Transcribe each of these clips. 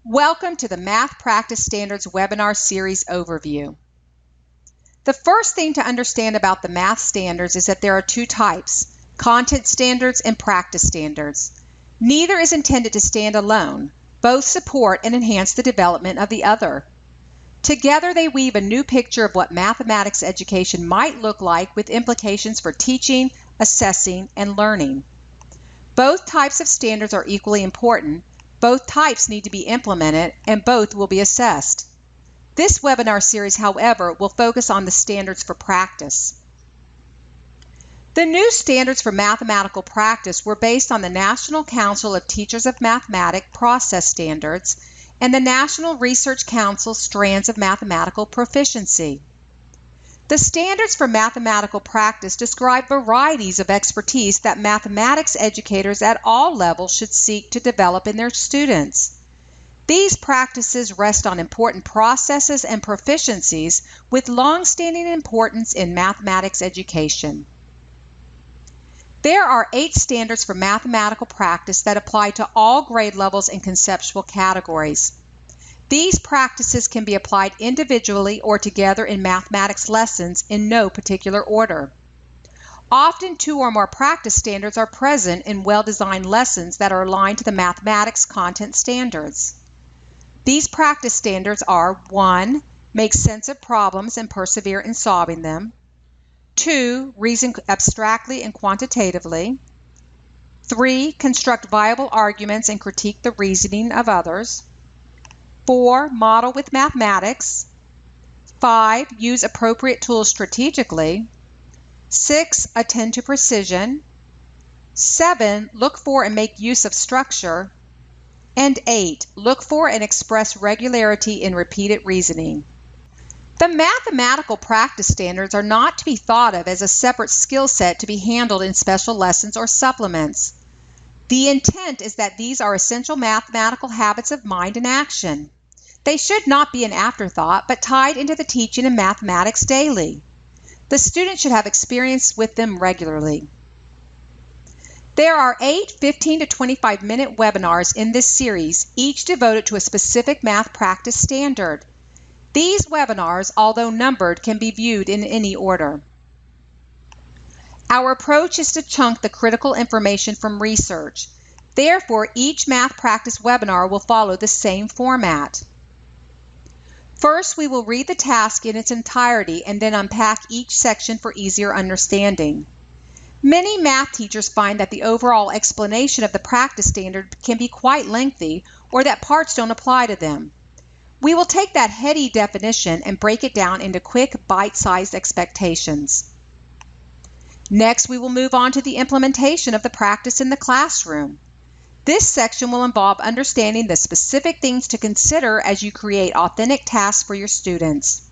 Welcome to the Math Practice Standards webinar series overview. The first thing to understand about the math standards is that there are two types, content standards and practice standards. Neither is intended to stand alone. Both support and enhance the development of the other. Together they weave a new picture of what mathematics education might look like with implications for teaching, assessing, and learning. Both types of standards are equally important. Both types need to be implemented, and both will be assessed. This webinar series, however, will focus on the standards for practice. The new standards for mathematical practice were based on the National Council of Teachers of Mathematics Process Standards and the National Research Council Strands of Mathematical Proficiency. The standards for mathematical practice describe varieties of expertise that mathematics educators at all levels should seek to develop in their students. These practices rest on important processes and proficiencies with long-standing importance in mathematics education. There are 8 standards for mathematical practice that apply to all grade levels and conceptual categories. These practices can be applied individually or together in mathematics lessons in no particular order. Often 2 or more practice standards are present in well-designed lessons that are aligned to the mathematics content standards. These practice standards are 1. Make sense of problems and persevere in solving them. 2. Reason abstractly and quantitatively. 3. Construct viable arguments and critique the reasoning of others. 4. Model with mathematics. 5. Use appropriate tools strategically. 6. Attend to precision. 7. Look for and make use of structure. And 8. Look for and express regularity in repeated reasoning. The mathematical practice standards are not to be thought of as a separate skill set to be handled in special lessons or supplements. The intent is that these are essential mathematical habits of mind and action. They should not be an afterthought, but tied into the teaching of mathematics daily. The student should have experience with them regularly. There are 8 15 to 25-minute webinars in this series, each devoted to a specific math practice standard. These webinars, although numbered, can be viewed in any order. Our approach is to chunk the critical information from research. Therefore, each math practice webinar will follow the same format. First, we will read the task in its entirety and then unpack each section for easier understanding. Many math teachers find that the overall explanation of the practice standard can be quite lengthy or that parts don't apply to them. We will take that heady definition and break it down into quick, bite-sized expectations. Next, we will move on to the implementation of the practice in the classroom. This section will involve understanding the specific things to consider as you create authentic tasks for your students.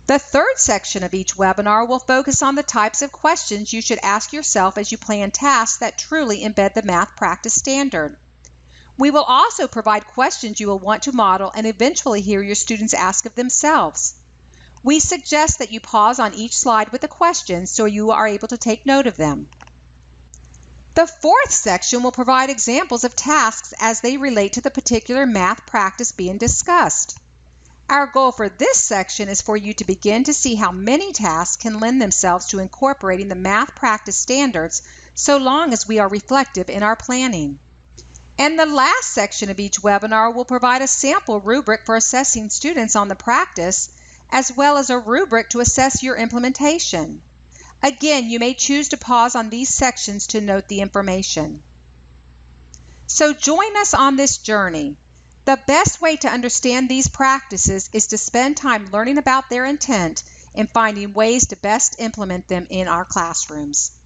The third section of each webinar will focus on the types of questions you should ask yourself as you plan tasks that truly embed the math practice standard. We will also provide questions you will want to model and eventually hear your students ask of themselves. We suggest that you pause on each slide with a question so you are able to take note of them. The fourth section will provide examples of tasks as they relate to the particular math practice being discussed. Our goal for this section is for you to begin to see how many tasks can lend themselves to incorporating the math practice standards so long as we are reflective in our planning. And the last section of each webinar will provide a sample rubric for assessing students on the practice, as well as a rubric to assess your implementation. Again, you may choose to pause on these sections to note the information. So join us on this journey. The best way to understand these practices is to spend time learning about their intent and finding ways to best implement them in our classrooms.